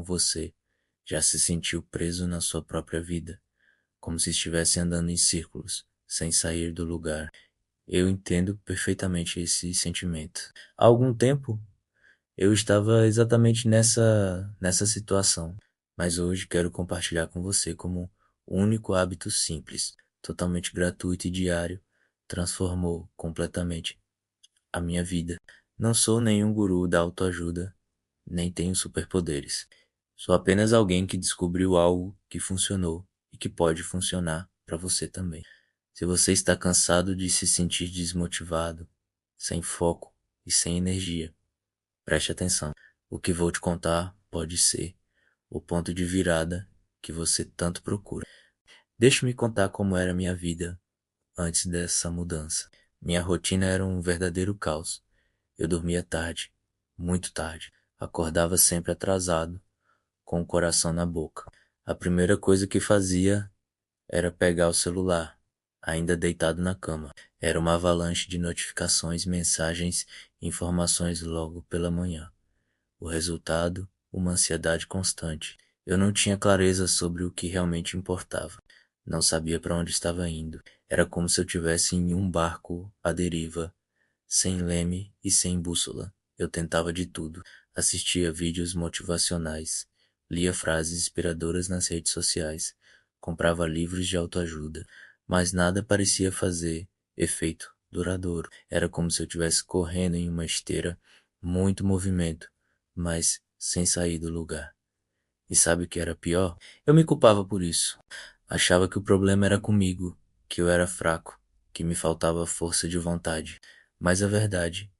com você. Já se sentiu preso na sua própria vida, como se estivesse andando em círculos, sem sair do lugar. Eu entendo perfeitamente esse sentimento. Há algum tempo, eu estava exatamente nessa situação, mas hoje quero compartilhar com você como um único hábito simples, totalmente gratuito e diário, transformou completamente a minha vida. Não sou nenhum guru da autoajuda, nem tenho superpoderes. Sou apenas alguém que descobriu algo que funcionou e que pode funcionar para você também. Se você está cansado de se sentir desmotivado, sem foco e sem energia, preste atenção. O que vou te contar pode ser o ponto de virada que você tanto procura. Deixe-me contar como era minha vida antes dessa mudança. Minha rotina era um verdadeiro caos. Eu dormia tarde, muito tarde. Acordava sempre atrasado, com o coração na boca. A primeira coisa que fazia era pegar o celular, ainda deitado na cama. Era uma avalanche de notificações, mensagens e informações logo pela manhã. O resultado, uma ansiedade constante. Eu não tinha clareza sobre o que realmente importava. Não sabia para onde estava indo. Era como se eu tivesse em um barco à deriva, sem leme e sem bússola. Eu tentava de tudo. Assistia vídeos motivacionais, lia frases inspiradoras nas redes sociais, comprava livros de autoajuda, mas nada parecia fazer efeito duradouro. Era como se eu estivesse correndo em uma esteira, muito movimento, mas sem sair do lugar. E sabe o que era pior? Eu me culpava por isso. Achava que o problema era comigo, que eu era fraco, que me faltava força de vontade. Mas a verdade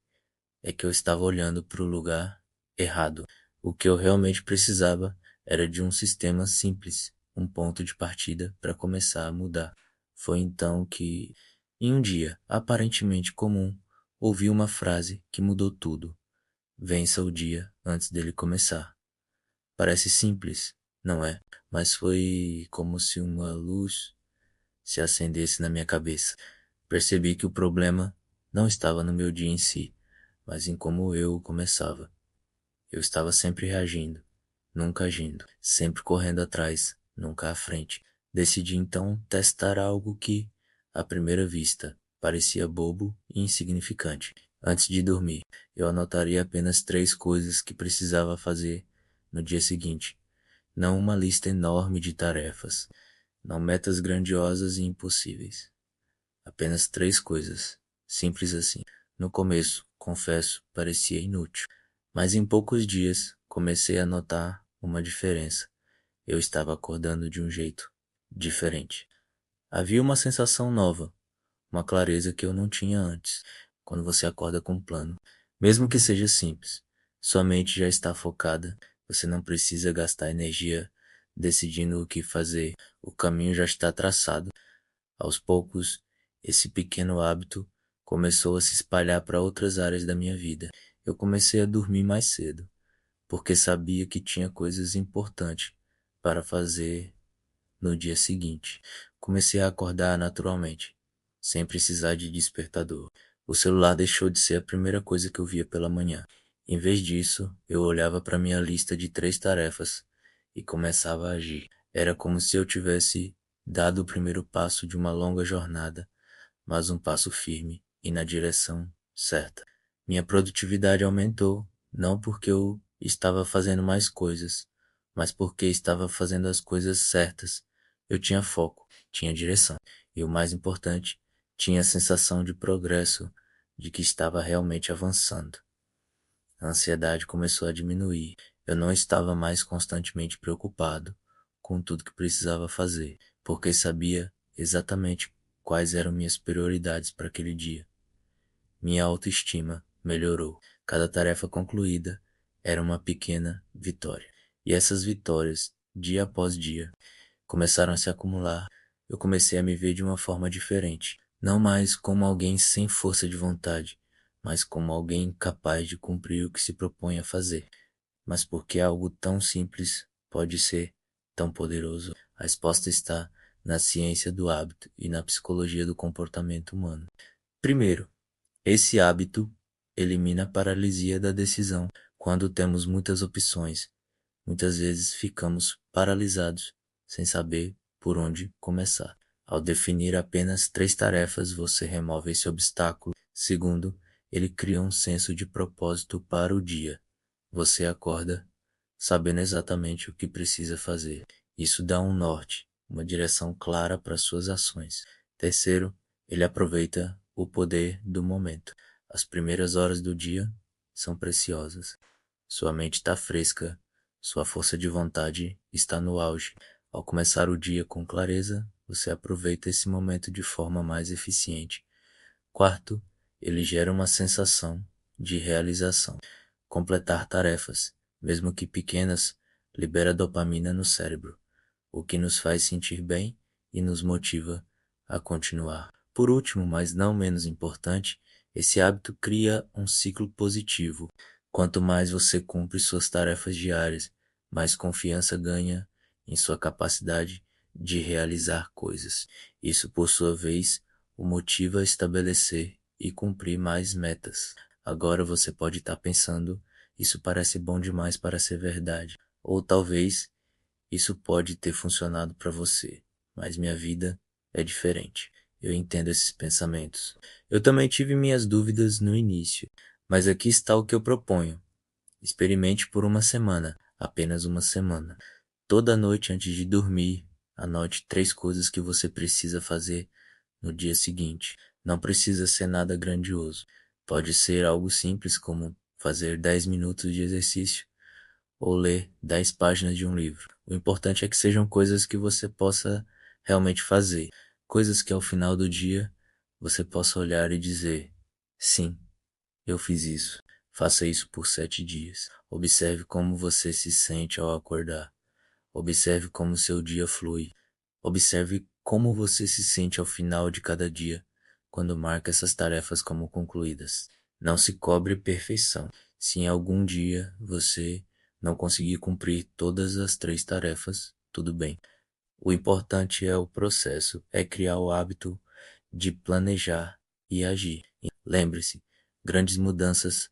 é que eu estava olhando para o lugar errado. O que eu realmente precisava era de um sistema simples, um ponto de partida para começar a mudar. Foi então que, em um dia aparentemente comum, ouvi uma frase que mudou tudo. Vença o dia antes dele começar. Parece simples, não é? Mas foi como se uma luz se acendesse na minha cabeça. Percebi que o problema não estava no meu dia em si, mas em como eu começava. Eu estava sempre reagindo, nunca agindo, sempre correndo atrás, nunca à frente. Decidi então testar algo que, à primeira vista, parecia bobo e insignificante. Antes de dormir, eu anotaria apenas 3 coisas que precisava fazer no dia seguinte. Não uma lista enorme de tarefas, não metas grandiosas e impossíveis. Apenas 3 coisas, simples assim. No começo, confesso, parecia inútil, mas em poucos dias comecei a notar uma diferença. Eu estava acordando de um jeito diferente. Havia uma sensação nova, uma clareza que eu não tinha antes. Quando você acorda com um plano, mesmo que seja simples, sua mente já está focada, você não precisa gastar energia decidindo o que fazer, o caminho já está traçado. Aos poucos, esse pequeno hábito começou a se espalhar para outras áreas da minha vida. Eu comecei a dormir mais cedo, porque sabia que tinha coisas importantes para fazer no dia seguinte. Comecei a acordar naturalmente, sem precisar de despertador. O celular deixou de ser a primeira coisa que eu via pela manhã. Em vez disso, eu olhava para minha lista de 3 tarefas e começava a agir. Era como se eu tivesse dado o primeiro passo de uma longa jornada, mas um passo firme e na direção certa. Minha produtividade aumentou, não porque eu estava fazendo mais coisas, mas porque estava fazendo as coisas certas. Eu tinha foco, tinha direção, e o mais importante, tinha a sensação de progresso, de que estava realmente avançando. A ansiedade começou a diminuir. Eu não estava mais constantemente preocupado com tudo que precisava fazer, porque sabia exatamente quais eram minhas prioridades para aquele dia. Minha autoestima melhorou. Cada tarefa concluída era uma pequena vitória. E essas vitórias, dia após dia, começaram a se acumular. Eu comecei a me ver de uma forma diferente. Não mais como alguém sem força de vontade, mas como alguém capaz de cumprir o que se propõe a fazer. Mas por que algo tão simples pode ser tão poderoso? A resposta está na ciência do hábito e na psicologia do comportamento humano. Primeiro, esse hábito elimina a paralisia da decisão. Quando temos muitas opções, muitas vezes ficamos paralisados, sem saber por onde começar. Ao definir apenas 3 tarefas, você remove esse obstáculo. Segundo, ele cria um senso de propósito para o dia. Você acorda sabendo exatamente o que precisa fazer. Isso dá um norte, uma direção clara para suas ações. Terceiro, ele aproveita o poder do momento. As primeiras horas do dia são preciosas. Sua mente está fresca, sua força de vontade está no auge. Ao começar o dia com clareza, você aproveita esse momento de forma mais eficiente. Quarto, ele gera uma sensação de realização. Completar tarefas, mesmo que pequenas, libera dopamina no cérebro, o que nos faz sentir bem e nos motiva a continuar. Por último, mas não menos importante, esse hábito cria um ciclo positivo. Quanto mais você cumpre suas tarefas diárias, mais confiança ganha em sua capacidade de realizar coisas. Isso, por sua vez, o motiva a estabelecer e cumprir mais metas. Agora você pode estar pensando, isso parece bom demais para ser verdade. Ou talvez isso pode ter funcionado para você, mas minha vida é diferente. Eu entendo esses pensamentos. Eu também tive minhas dúvidas no início, mas aqui está o que eu proponho. Experimente por uma semana, apenas uma semana. Toda noite antes de dormir, anote 3 coisas que você precisa fazer no dia seguinte. Não precisa ser nada grandioso. Pode ser algo simples como fazer 10 minutos de exercício ou ler 10 páginas de um livro. O importante é que sejam coisas que você possa realmente fazer. Coisas que ao final do dia você possa olhar e dizer: sim, eu fiz isso. Faça isso por 7 dias. Observe como você se sente ao acordar. Observe como seu dia flui. Observe como você se sente ao final de cada dia, quando marca essas tarefas como concluídas. Não se cobre perfeição. Se em algum dia você não conseguir cumprir todas as 3 tarefas, tudo bem. O importante é o processo, é criar o hábito de planejar e agir. Lembre-se, grandes mudanças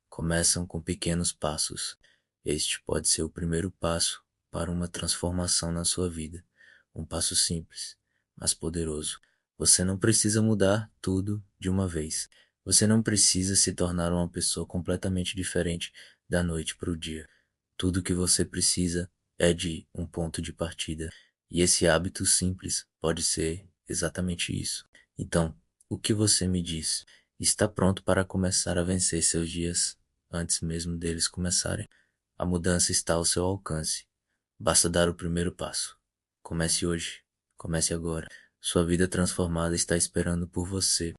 começam com pequenos passos. Este pode ser o primeiro passo para uma transformação na sua vida. Um passo simples, mas poderoso. Você não precisa mudar tudo de uma vez. Você não precisa se tornar uma pessoa completamente diferente da noite para o dia. Tudo que você precisa é de um ponto de partida. E esse hábito simples pode ser exatamente isso. Então, o que você me diz? Está pronto para começar a vencer seus dias antes mesmo deles começarem? A mudança está ao seu alcance. Basta dar o primeiro passo. Comece hoje. Comece agora. Sua vida transformada está esperando por você.